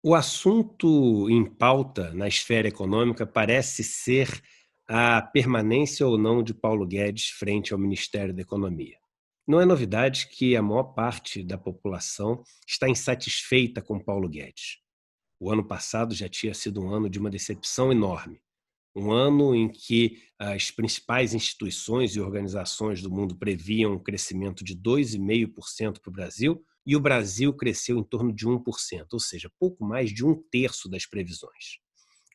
O assunto em pauta na esfera econômica parece ser a permanência ou não de Paulo Guedes frente ao Ministério da Economia. Não é novidade que a maior parte da população está insatisfeita com Paulo Guedes. O ano passado já tinha sido um ano de uma decepção enorme. Um ano em que as principais instituições e organizações do mundo previam um crescimento de 2,5% para o Brasil, e o Brasil cresceu em torno de 1%, ou seja, pouco mais de um terço das previsões.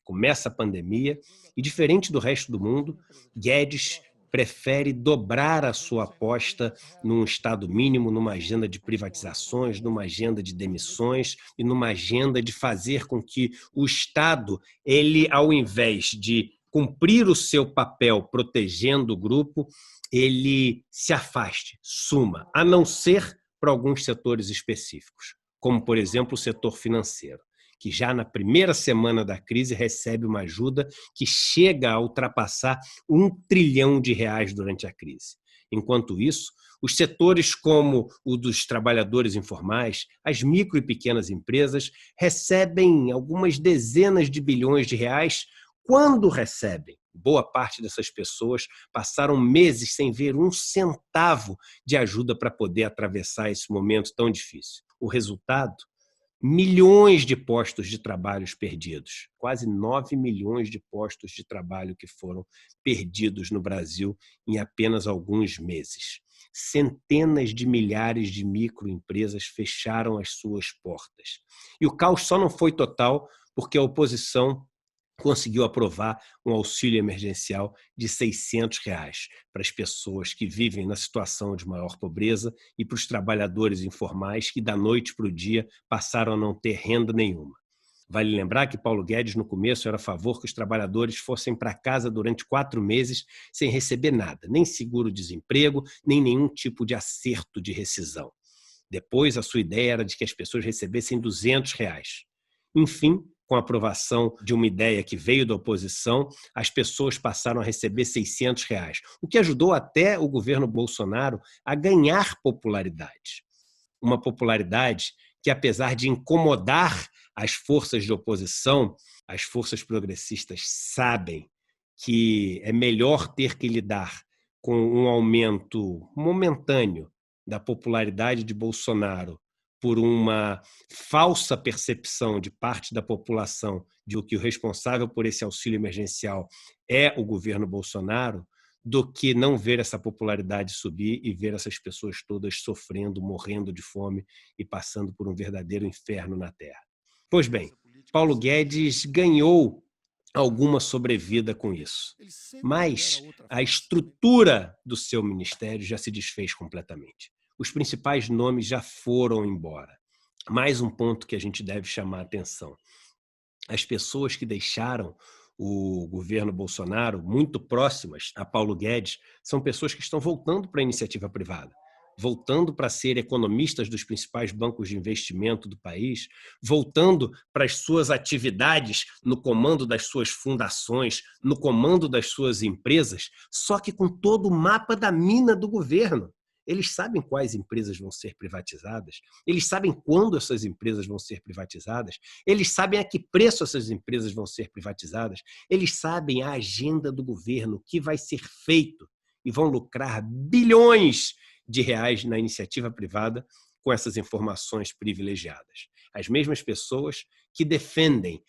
Começa a pandemia e, diferente do resto do mundo, Guedes prefere dobrar a sua aposta num Estado mínimo, numa agenda de privatizações, numa agenda de demissões e numa agenda de fazer com que o Estado, ele, ao invés de cumprir o seu papel protegendo o grupo, ele se afaste, suma, a não ser para alguns setores específicos, como, por exemplo, o setor financeiro, que já na primeira semana da crise recebe uma ajuda que chega a ultrapassar R$ 1 trilhão durante a crise. Enquanto isso, os setores como o dos trabalhadores informais, as micro e pequenas empresas, recebem algumas dezenas de bilhões de reais. Quando recebem, boa parte dessas pessoas passaram meses sem ver um centavo de ajuda para poder atravessar esse momento tão difícil. O resultado: milhões de postos de trabalho perdidos, quase 9 milhões de postos de trabalho que foram perdidos no Brasil em apenas alguns meses. Centenas de milhares de microempresas fecharam as suas portas. E o caos só não foi total porque a oposição conseguiu aprovar um auxílio emergencial de R$ 600 para as pessoas que vivem na situação de maior pobreza e para os trabalhadores informais que, da noite para o dia, passaram a não ter renda nenhuma. Vale lembrar que Paulo Guedes, no começo, era a favor que os trabalhadores fossem para casa durante 4 meses sem receber nada, nem seguro-desemprego, nem nenhum tipo de acerto de rescisão. Depois, a sua ideia era de que as pessoas recebessem R$ 200. Enfim, com a aprovação de uma ideia que veio da oposição, as pessoas passaram a receber R$ 600, o que ajudou até o governo Bolsonaro a ganhar popularidade. Uma popularidade que, apesar de incomodar as forças de oposição, as forças progressistas sabem que é melhor ter que lidar com um aumento momentâneo da popularidade de Bolsonaro por uma falsa percepção de parte da população de que o responsável por esse auxílio emergencial é o governo Bolsonaro, do que não ver essa popularidade subir e ver essas pessoas todas sofrendo, morrendo de fome e passando por um verdadeiro inferno na Terra. Pois bem, Paulo Guedes ganhou alguma sobrevida com isso, mas a estrutura do seu ministério já se desfez completamente. Os principais nomes já foram embora. Mais um ponto que a gente deve chamar a atenção: as pessoas que deixaram o governo Bolsonaro, muito próximas a Paulo Guedes, são pessoas que estão voltando para a iniciativa privada, voltando para ser economistas dos principais bancos de investimento do país, voltando para as suas atividades no comando das suas fundações, no comando das suas empresas, só que com todo o mapa da mina do governo. Eles sabem quais empresas vão ser privatizadas, eles sabem quando essas empresas vão ser privatizadas, eles sabem a que preço essas empresas vão ser privatizadas, eles sabem a agenda do governo, o que vai ser feito, e vão lucrar bilhões de reais na iniciativa privada com essas informações privilegiadas. As mesmas pessoas que defendem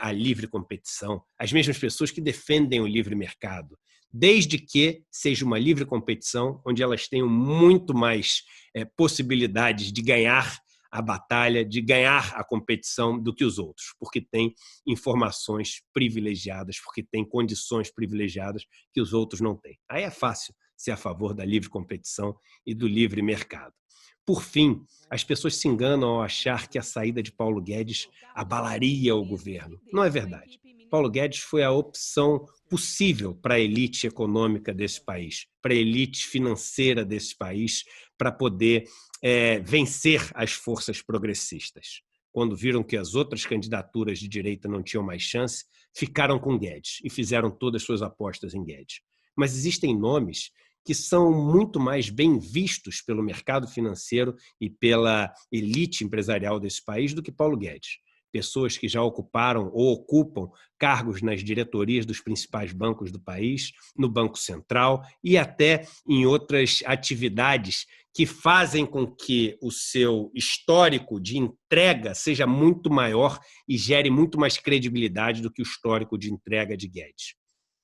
a livre competição, as mesmas pessoas que defendem o livre mercado, desde que seja uma livre competição onde elas tenham muito mais possibilidades de ganhar a batalha, de ganhar a competição do que os outros, porque tem informações privilegiadas, porque tem condições privilegiadas que os outros não têm. Aí é fácil ser a favor da livre competição e do livre mercado. Por fim, as pessoas se enganam ao achar que a saída de Paulo Guedes abalaria o governo. Não é verdade. Paulo Guedes foi a opção possível para a elite econômica desse país, para a elite financeira desse país, para poder vencer as forças progressistas. Quando viram que as outras candidaturas de direita não tinham mais chance, ficaram com Guedes e fizeram todas as suas apostas em Guedes. Mas existem nomes que são muito mais bem vistos pelo mercado financeiro e pela elite empresarial desse país do que Paulo Guedes. pessoas que já ocuparam ou ocupam cargos nas diretorias dos principais bancos do país, no Banco Central e até em outras atividades que fazem com que o seu histórico de entrega seja muito maior e gere muito mais credibilidade do que o histórico de entrega de Guedes.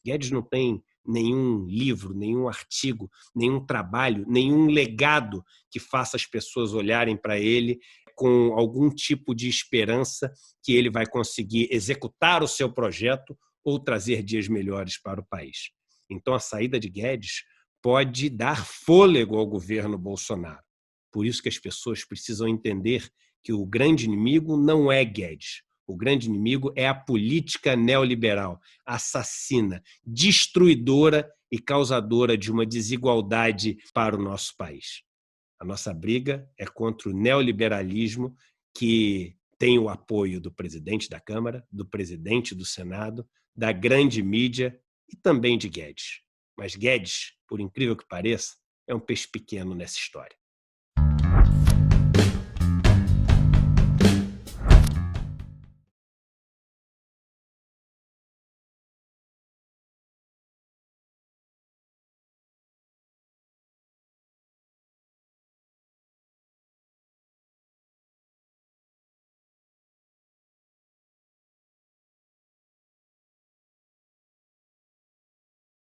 Guedes não tem nenhum livro, nenhum artigo, nenhum trabalho, nenhum legado que faça as pessoas olharem para ele com algum tipo de esperança que ele vai conseguir executar o seu projeto ou trazer dias melhores para o país. Então, a saída de Guedes pode dar fôlego ao governo Bolsonaro. Por isso que as pessoas precisam entender que o grande inimigo não é Guedes. O grande inimigo é a política neoliberal, assassina, destruidora e causadora de uma desigualdade para o nosso país. A nossa briga é contra o neoliberalismo que tem o apoio do presidente da Câmara, do presidente do Senado, da grande mídia e também de Guedes. Mas Guedes, por incrível que pareça, é um peixe pequeno nessa história.